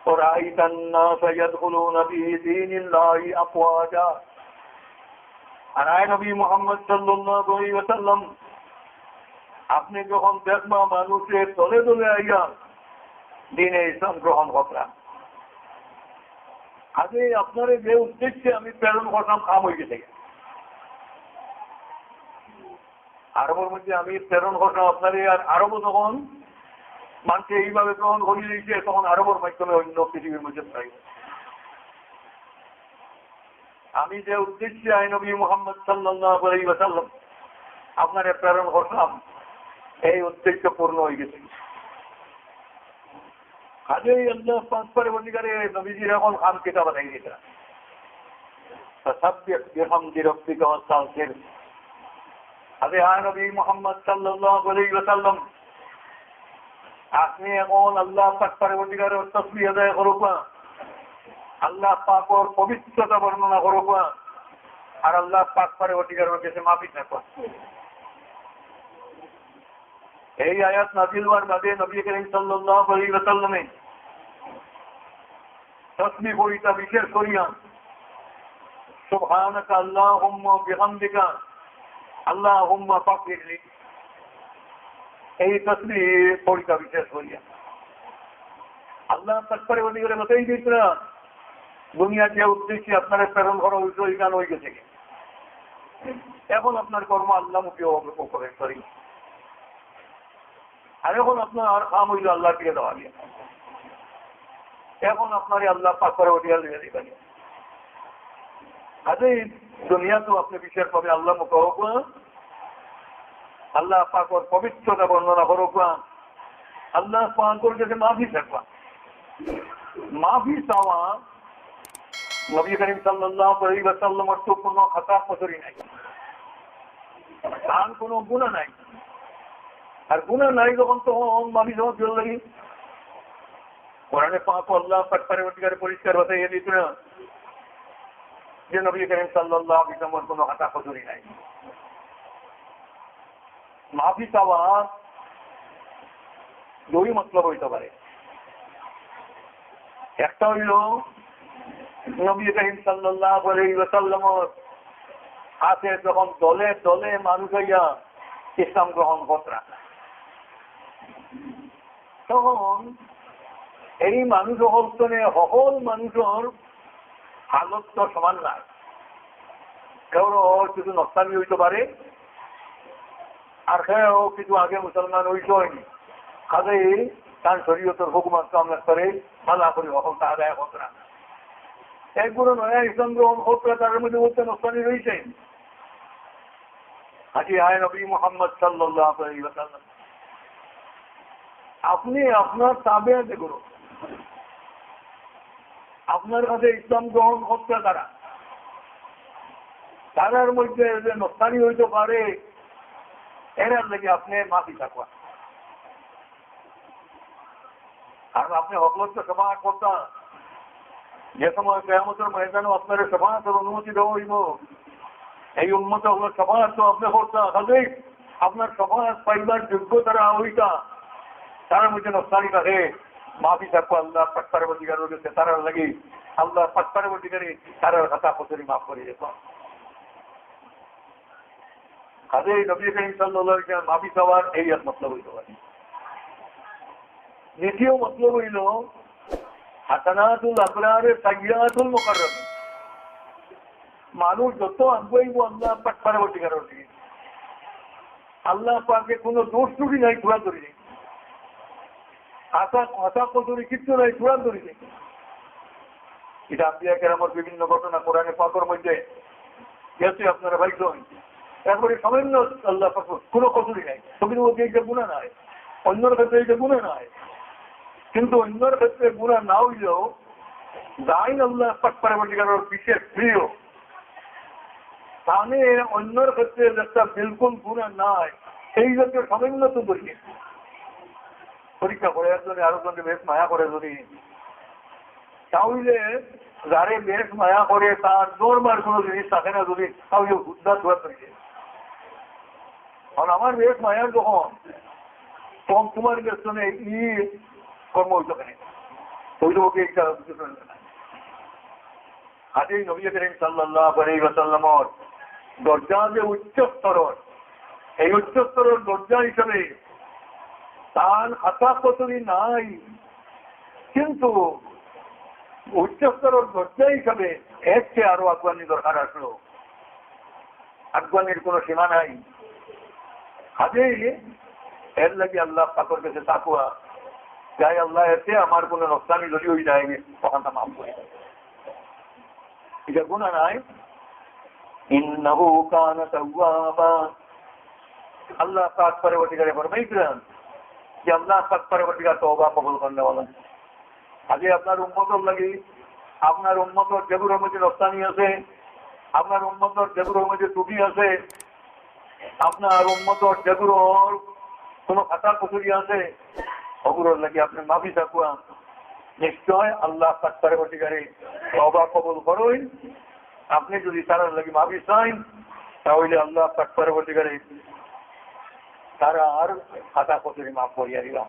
ورأيت الناس يدخلون في دين الله أفواجا। আর আয় নবী মুহাম্মদ সাল্লাল্লাহু আলাইহি ওয়াসাল্লাম, আপনি যখন দেখবা মানুষের দলে দলে আইয়া দিনে ইসলাম গ্রহণ করলাম, আগে আপনার যে উদ্দেশ্যে আমি প্রেরণ করলাম কাম হয়ে গেছে। আরবের মধ্যে আমি প্রেরণ করলাম আপনার, আর আরবও তখন মানুষে এইভাবে গ্রহণ করিয়ে দিয়েছে, তখন আরবের মাধ্যমে অন্য পৃথিবীর মধ্যে পাই। আমি যে উদ্দেশ্যে আই নবী মুহাম্মদ সাল্লাল্লাহু আলাইহি ওয়াসাল্লাম আপনারে প্রেরণ করলাম, এই উদ্দেশ্য পূর্ণ হয়ে গেছে। কাজেই আল্লাহ পাক পরবর্তীকালে নবীজির এখন খাম কিতাব বানাই দিয়েছে। ফাসাব্বিহ বিহামদি রাব্বিকা ওয়াস্তাগফির। আরে আয় নবী মুহাম্মদ সাল্লাল্লাহু আলাইহি ওয়াসাল্লাম, আপনি এখন আল্লাহ পাক পরবর্তীকালের তাসবিহ আদায় করবা, আল্লাহ পাকের পবিত্রতা বর্ণনা করবা, আর আল্লাহ পাক পরবর্তীকালের কাছে মাফি চাইবা। এই আয়াত নাযিল হওয়ার বাদে নবী করিম সাল্লাল্লাহু আলাইহি ওয়াসাল্লামে তাসবিহ পড়িতা বিশেষ করিয়া সুবহানাকা আল্লাহুম্মা বিহামদিকা আল্লাহুম্মা ফাগফিরলি, এই তাসবিহ পড়িতা বিশেষ করিয়া আল্লাহ পাক পরবর্তীকালে বাতাই দিয়েছিল দুনিয়ার যে উদ্দেশ্যে আপনার প্রেরণ করা হয়েছে ওই গান হয়ে গেছে। এখন আপনার কর্ম আল্লাহমুখী করে করি, আর এখন আপনার কাম হইল আল্লাহ দিয়ে দেওয়া দিয়ে। এখন আপনার আল্লাহ পাক করে ওটিয়া দিয়ে দিবেন। আজই দুনিয়া তো আপনি বিশেষ ভাবে আল্লাহ মুখ হোক, আল্লাহ পাকর পবিত্রতা বর্ণনা করুক, আল্লাহ পাকর কাছে মাফি থাকবা। মাফি চাওয়া নবী করিম সাল্লাল্লাহু আলাইহি ওয়াসাল্লামের তো কোনো খাতা কসুরি নাই, তার কোনো গুনাহ নাই। আর গুনাহ নাই যখন তো মাফি চাওয়া চল লাগি। কোরআনে পাক আল্লাহ পাক পরবর্তীকালে পরিষ্কার বাতাইয়ে দিয়েছিল যে নবী করিম সাল্লাল্লাহু আলাইহি ওয়াসাল্লামের কোনো খাতা কসুরি নাই। মাফি চাওয়া দুই মতলব হইতে পারে। একটা হইল নবী করিম সাল্লাল্লাহু আলাইহি ওয়াসাল্লামের হাতে যখন দলে দলে মানুষ হইয়া ইসলাম গ্রহণ করা, তখন এই মানুষ হস্তনে সকল মানুষের হালত তো সমান নাই। কেউ কিছু নষ্টামি হইতে পারে, আর কেউ কিছু আগে মুসলমান হইতে হয়নি, কাজেই তার শরীয়তের হুকুমাত কামনা করে মালা করে হকটা আদায় করা। একগুলো নয়া ইসলাম গ্রহণ করা, তার মধ্যে বলতে নষ্টানি রয়েছে। হাজি আয় নবী মুহাম্মদ সাল্লাল্লাহু আলাইহি ওয়াসাল্লাম, আপনি আপনার তাবেয়াতে করুন। আপনার কাছে ইসলাম গ্রহণ করতে তারার মধ্যে যে নষ্টানি হইতে পারে, এরার লেগে আপনি মাফি থাকবা। কারণ আপনি হকলত্ব সমাজ করতাম, যে সময় কিয়ামতের ময়দানে আপনার সমাজের অনুমতি দেওয়া হইব, এই উন্মত হল সমাজ তো আপনি করতাম, কাজেই আপনার সমাজ পাইবার যোগ্য তারা হইতা, তার মধ্যে নষ্টানি থাকে মাফি থাকবো। আল্লাহ পাক পরবর্তীকালের কাছে তারার লাগি আল্লাহ পাক পরবর্তীকালে তারার খাতা পত্রি মাফ করে যেত। কাজেই নবী করিম সাল্লাল্লাহু আলাইহি ওয়াসাল্লাম মাফি চাওয়ার এই এক মতলব হইতে পারে। দ্বিতীয় মতলব হইল হাসানাতুল আবরার সাইয়্যাতুল মুকাররম। মানুষ যত আগুয়াইব আল্লাহ পাক পরবর্তীকালের দিকে, আল্লাহ পাকে কোনো দোষ ত্রুটি নাই, ঘোরা ধরি নেই, আশা কতরি কিচ্ছু নাই, ঘোরা ধরি নেই। এটা আম্বিয়া কেরামের বিভিন্ন ঘটনা কোরআনে পাকের মধ্যে গেছে, আপনারা ভাই তারপরে সামান্য আল্লাহ পাক কোনো কসুরি নাই, ছবির মধ্যে এইটা গুনাহ নাই, অন্যর ক্ষেত্রে এইটা গুনাহ নাই। কিন্তু অন্যর ক্ষেত্রে গুনাহ না হইলেও যাইন আল্লাহ পাক পরবর্তীকালের বিশেষ প্রিয়, তাহলে অন্যর ক্ষেত্রে একটা বিলকুল গুনাহ নাই, এই জাতীয় সামান্য তো বলি পরীক্ষা করে একজনে আরো জনকে বেশ মায়া করে যদি, তাহলে যারে বেশ মায়া করে তার নর্মাল কোনো জিনিস থাকে না, যদি তাহলে উদ্ধার ধোয়া করেছে। কারণ আমার বেশ মায়ার যখন তখন তোমার পেছনে ই কর্ম হইতে পারে, তো ওকে একটা হাতেই নবী করিম সাল্লাল্লাহু আলাইহি ওয়াসাল্লামর দরজা যে উচ্চ স্তরের, এই উচ্চ স্তরের দরজা হিসেবে তার খাতা কতরি নাই, কিন্তু উচ্চ স্তরের দরজা হিসাবে এর চেয়ে আরো আফগানি দরকার আসলো। আফগানির কোন সীমা নাই। হাজে এর লাগে আল্লাহ পাকের কাছে তাকওয়া, যাই আল্লাহ এতে আমার কোন নকশানি যদি হয়ে যায় তখন তা মাফ করে দেয়। এটা গুনাহ নাই। ইন্নাহু কানা তাওয়াবা, আল্লাহ পাক পরবর্তীকালে ফরমাইছেন যে আল্লাহ পাক পরবর্তীকালে তওবা কবুল করনে वाला। আগে আপনার উম্মতের লাগি, আপনার উম্মতের যেগুলোর মধ্যে নকশানি আছে, আপনার উম্মতের যেগুলোর মধ্যে ত্রুটি আছে, আপনার উম্মতের যেগুলোর কোন খাতা কসুরি আছে, ওগুলোর লাগি আপনি মাফি চাকুয়া, নিশ্চয় আল্লাহ পাক পরবর্তীকালে তওবা কবুল করেন। আপনি যদি তার লাগি মাফি চান তাহলে আল্লাহ পাক পরবর্তীকালে তারা আর খাতা কসুরি মাফ করিয়া দিলাম।